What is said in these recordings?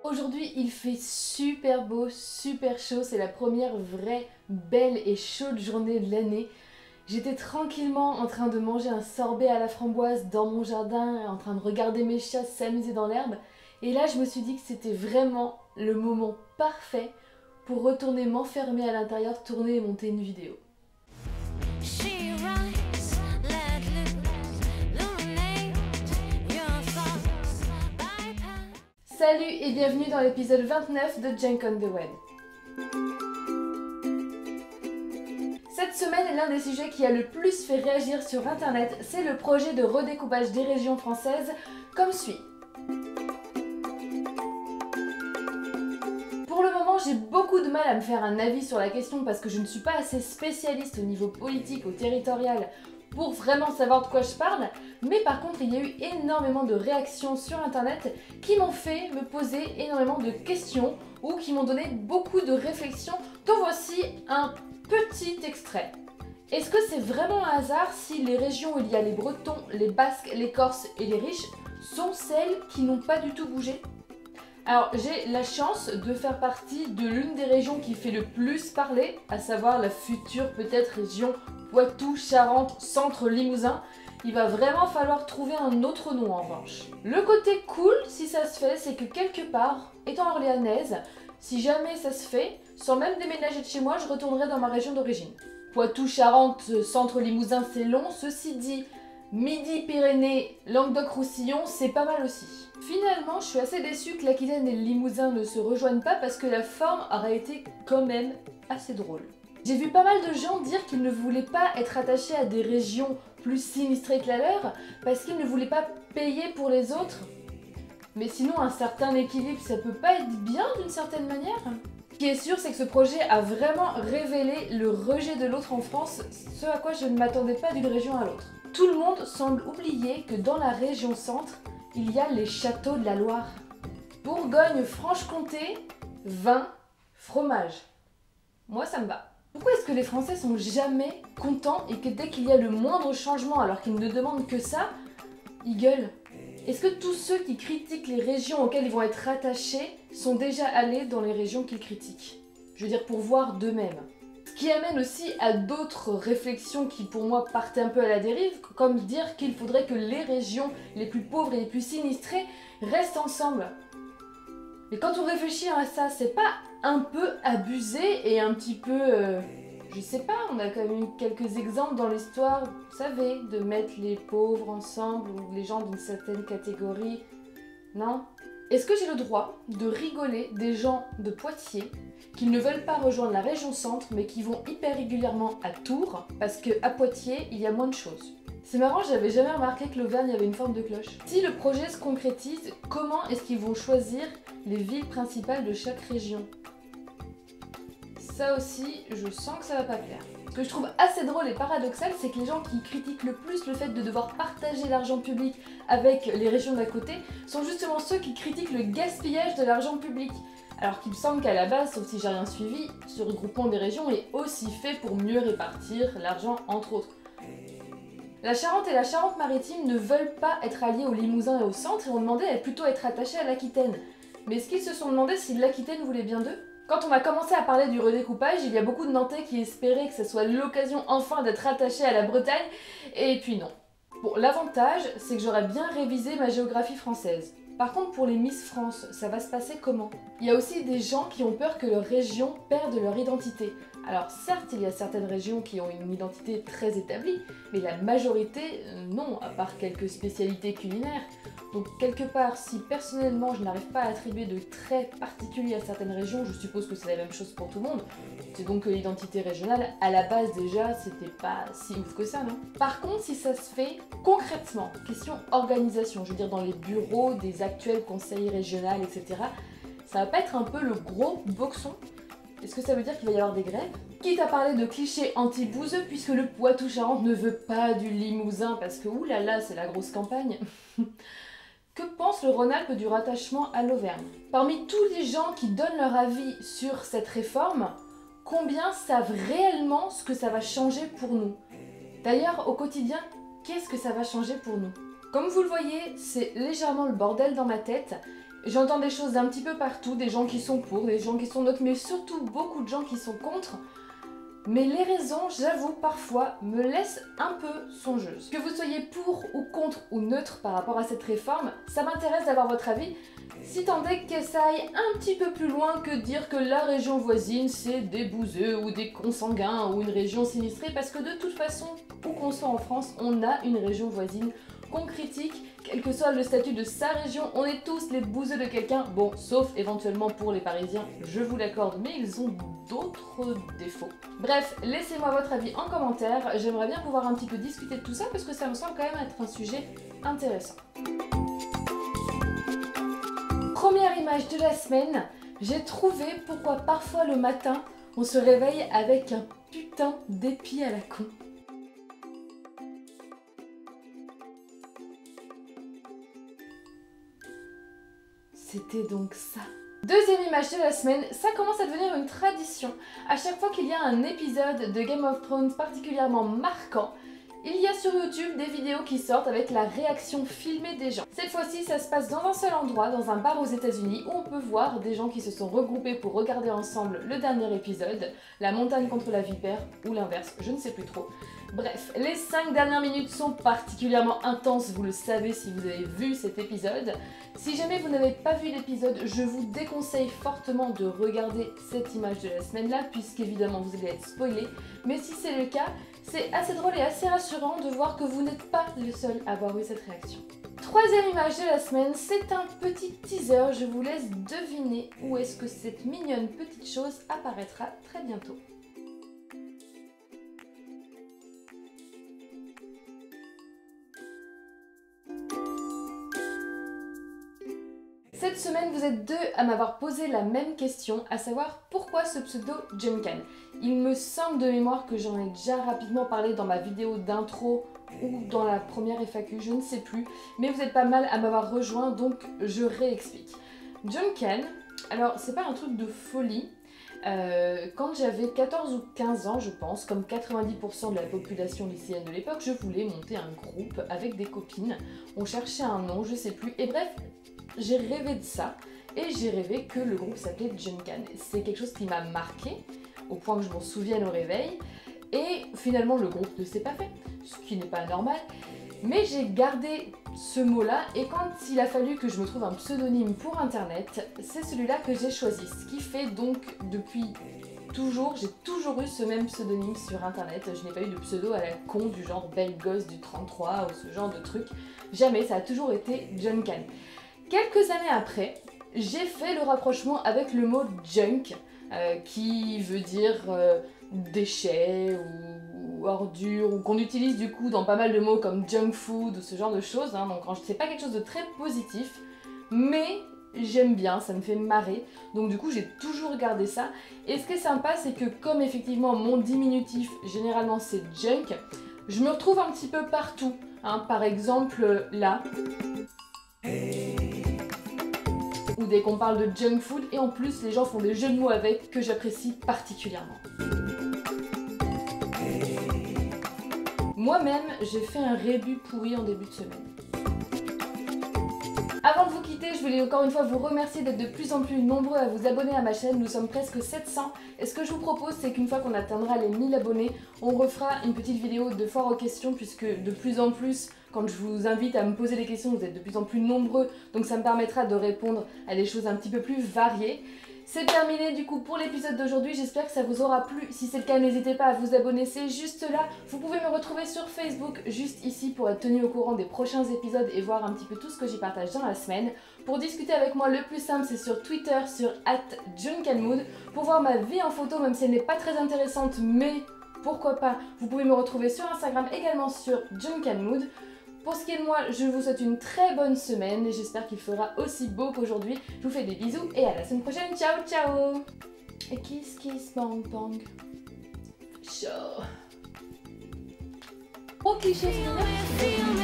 Aujourd'hui, il fait super beau, super chaud, c'est la première vraie belle et chaude journée de l'année. J'étais tranquillement en train de manger un sorbet à la framboise dans mon jardin, en train de regarder mes chats s'amuser dans l'herbe. Et là, je me suis dit que c'était vraiment le moment parfait pour retourner m'enfermer à l'intérieur, tourner et monter une vidéo. Salut et bienvenue dans l'épisode 29 de Junk on the Web. Cette semaine, l'un des sujets qui a le plus fait réagir sur internet, c'est le projet de redécoupage des régions françaises comme suit. Pour le moment, j'ai beaucoup de mal à me faire un avis sur la question parce que je ne suis pas assez spécialiste au niveau politique ou territorial pour vraiment savoir de quoi je parle, mais par contre il y a eu énormément de réactions sur internet qui m'ont fait me poser énormément de questions ou qui m'ont donné beaucoup de réflexions, dont voici un petit extrait. Est-ce que c'est vraiment un hasard si les régions où il y a les Bretons, les Basques, les Corses et les riches sont celles qui n'ont pas du tout bougé ? Alors j'ai la chance de faire partie de l'une des régions qui fait le plus parler, à savoir la future peut-être région Poitou, Charente, Centre, Limousin. Il va vraiment falloir trouver un autre nom en revanche. Le côté cool, si ça se fait, c'est que quelque part, étant orléanaise, si jamais ça se fait, sans même déménager de chez moi, je retournerai dans ma région d'origine. Poitou, Charente, Centre, Limousin, c'est long. Ceci dit, Midi-Pyrénées, Languedoc-Roussillon, c'est pas mal aussi. Finalement, je suis assez déçue que l'Aquitaine et le Limousin ne se rejoignent pas parce que la forme aurait été quand même assez drôle. J'ai vu pas mal de gens dire qu'ils ne voulaient pas être attachés à des régions plus sinistrées que la leur parce qu'ils ne voulaient pas payer pour les autres. Mais sinon, un certain équilibre, ça peut pas être bien d'une certaine manière ? Ce qui est sûr, c'est que ce projet a vraiment révélé le rejet de l'autre en France, ce à quoi je ne m'attendais pas d'une région à l'autre. Tout le monde semble oublier que dans la région centre, il y a les châteaux de la Loire. Bourgogne, Franche-Comté, vin, fromage. Moi, ça me va. Pourquoi est-ce que les Français sont jamais contents et que dès qu'il y a le moindre changement, alors qu'ils ne demandent que ça, ils gueulent ? Est-ce que tous ceux qui critiquent les régions auxquelles ils vont être rattachés sont déjà allés dans les régions qu'ils critiquent ? Je veux dire, pour voir d'eux-mêmes. Ce qui amène aussi à d'autres réflexions qui pour moi partaient un peu à la dérive, comme dire qu'il faudrait que les régions les plus pauvres et les plus sinistrées restent ensemble. Mais quand on réfléchit à ça, c'est pas un peu abusé et un petit peu... je sais pas, on a quand même eu quelques exemples dans l'histoire, vous savez, de mettre les pauvres ensemble ou les gens d'une certaine catégorie, non ? Est-ce que j'ai le droit de rigoler des gens de Poitiers qui ne veulent pas rejoindre la région centre mais qui vont hyper régulièrement à Tours parce qu'à Poitiers, il y a moins de choses ? C'est marrant, j'avais jamais remarqué que l'Auvergne avait une forme de cloche. Si le projet se concrétise, comment est-ce qu'ils vont choisir les villes principales de chaque région ? Ça aussi, je sens que ça va pas plaire. Ce que je trouve assez drôle et paradoxal, c'est que les gens qui critiquent le plus le fait de devoir partager l'argent public avec les régions d'à côté sont justement ceux qui critiquent le gaspillage de l'argent public. Alors qu'il me semble qu'à la base, sauf si j'ai rien suivi, ce regroupement des régions est aussi fait pour mieux répartir l'argent entre autres. La Charente et la Charente-Maritime ne veulent pas être alliées au Limousin et au centre et ont demandé à plutôt être attachées à l'Aquitaine. Mais est-ce qu'ils se sont demandé si l'Aquitaine voulait bien d'eux ? Quand on a commencé à parler du redécoupage, il y a beaucoup de Nantais qui espéraient que ce soit l'occasion enfin d'être attachés à la Bretagne, et puis non. Bon, l'avantage, c'est que j'aurais bien révisé ma géographie française. Par contre, pour les Miss France, ça va se passer comment ? Il y a aussi des gens qui ont peur que leur région perde leur identité. Alors certes, il y a certaines régions qui ont une identité très établie, mais la majorité, non, à part quelques spécialités culinaires. Donc quelque part, si personnellement je n'arrive pas à attribuer de traits particuliers à certaines régions, je suppose que c'est la même chose pour tout le monde. C'est donc que l'identité régionale, à la base déjà, c'était pas si ouf que ça, non ? Par contre, si ça se fait concrètement, question organisation, je veux dire dans les bureaux des actuels conseils régionaux, etc., ça va pas être un peu le gros boxon ? Est-ce que ça veut dire qu'il va y avoir des grèves ? Quitte à parler de clichés anti-bouseux, puisque le Poitou-Charentes ne veut pas du Limousin, parce que oulala, c'est la grosse campagne. Que pense le Rhône-Alpes du rattachement à l'Auvergne ? Parmi tous les gens qui donnent leur avis sur cette réforme, combien savent réellement ce que ça va changer pour nous ? D'ailleurs, au quotidien, qu'est-ce que ça va changer pour nous ? Comme vous le voyez, c'est légèrement le bordel dans ma tête. J'entends des choses d'un petit peu partout, des gens qui sont pour, des gens qui sont neutres, mais surtout beaucoup de gens qui sont contre. Mais les raisons, j'avoue, parfois, me laissent un peu songeuse. Que vous soyez pour ou contre ou neutre par rapport à cette réforme, ça m'intéresse d'avoir votre avis, si tant est que ça aille un petit peu plus loin que de dire que la région voisine c'est des bouseux ou des consanguins ou une région sinistrée, parce que de toute façon, où qu'on soit en France, on a une région voisine qu'on critique, quel que soit le statut de sa région, on est tous les bouseux de quelqu'un, bon, sauf éventuellement pour les Parisiens, je vous l'accorde, mais ils ont d'autres défauts. Bref, laissez-moi votre avis en commentaire, j'aimerais bien pouvoir un petit peu discuter de tout ça parce que ça me semble quand même être un sujet intéressant. Première image de la semaine, j'ai trouvé pourquoi parfois le matin, on se réveille avec un putain d'épi à la con. C'était donc ça. Deuxième image de la semaine, ça commence à devenir une tradition. À chaque fois qu'il y a un épisode de Game of Thrones particulièrement marquant, il y a sur YouTube des vidéos qui sortent avec la réaction filmée des gens. Cette fois-ci, ça se passe dans un seul endroit, dans un bar aux États-Unis, où on peut voir des gens qui se sont regroupés pour regarder ensemble le dernier épisode, la montagne contre la vipère, ou l'inverse, je ne sais plus trop. Bref, les 5 dernières minutes sont particulièrement intenses, vous le savez si vous avez vu cet épisode. Si jamais vous n'avez pas vu l'épisode, je vous déconseille fortement de regarder cette image de la semaine-là, puisqu'évidemment vous allez être spoilé. Mais si c'est le cas, c'est assez drôle et assez rassurant de voir que vous n'êtes pas le seul à avoir eu cette réaction. Troisième image de la semaine, c'est un petit teaser, je vous laisse deviner où est-ce que cette mignonne petite chose apparaîtra très bientôt. Cette semaine, vous êtes deux à m'avoir posé la même question, à savoir pourquoi ce pseudo Junkan. Il me semble de mémoire que j'en ai déjà rapidement parlé dans ma vidéo d'intro ou dans la première FAQ, je ne sais plus, mais vous êtes pas mal à m'avoir rejoint, donc je réexplique. Junkan, alors c'est pas un truc de folie. Quand j'avais 14 ou 15 ans, je pense, comme 90% de la population lycéenne de l'époque, je voulais monter un groupe avec des copines. On cherchait un nom, je sais plus, et bref, j'ai rêvé de ça, et j'ai rêvé que le groupe s'appelait Junkan. C'est quelque chose qui m'a marqué, au point que je m'en souvienne au réveil, et finalement le groupe ne s'est pas fait, ce qui n'est pas normal, mais j'ai gardé ce mot-là, et quand il a fallu que je me trouve un pseudonyme pour internet, c'est celui-là que j'ai choisi, ce qui fait donc depuis toujours, j'ai toujours eu ce même pseudonyme sur internet, je n'ai pas eu de pseudo à la con du genre belle gosse du 33 ou ce genre de truc, jamais, ça a toujours été Junkan. Quelques années après, j'ai fait le rapprochement avec le mot junk, qui veut dire déchets ou ordures, ou qu'on utilise du coup dans pas mal de mots comme junk food ou ce genre de choses, hein, donc c'est pas quelque chose de très positif, mais j'aime bien, ça me fait marrer, donc du coup j'ai toujours gardé ça. Et ce qui est sympa, c'est que comme effectivement mon diminutif généralement c'est junk, je me retrouve un petit peu partout, hein, par exemple là. Ou dès qu'on parle de junk food, et en plus les gens font des jeux de mots avec que j'apprécie particulièrement. Moi-même, j'ai fait un rébut pourri en début de semaine. Avant de vous quitter, je voulais encore une fois vous remercier d'être de plus en plus nombreux à vous abonner à ma chaîne, nous sommes presque 700, et ce que je vous propose c'est qu'une fois qu'on atteindra les 1000 abonnés, on refera une petite vidéo de foire aux questions, puisque de plus en plus, quand je vous invite à me poser des questions, vous êtes de plus en plus nombreux, donc ça me permettra de répondre à des choses un petit peu plus variées. C'est terminé du coup pour l'épisode d'aujourd'hui, j'espère que ça vous aura plu. Si c'est le cas, n'hésitez pas à vous abonner, c'est juste là. Vous pouvez me retrouver sur Facebook, juste ici, pour être tenu au courant des prochains épisodes et voir un petit peu tout ce que j'y partage dans la semaine. Pour discuter avec moi, le plus simple, c'est sur Twitter, sur @junkanmood. Pour voir ma vie en photo, même si elle n'est pas très intéressante, mais pourquoi pas, vous pouvez me retrouver sur Instagram, également sur junkanmood. Pour ce qui est de moi, je vous souhaite une très bonne semaine et j'espère qu'il fera aussi beau qu'aujourd'hui. Je vous fais des bisous et à la semaine prochaine. Ciao, ciao! Et kiss, kiss, bang, bang. Ciao! Au cliché féminin, c'est une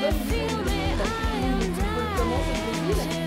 bonne idée.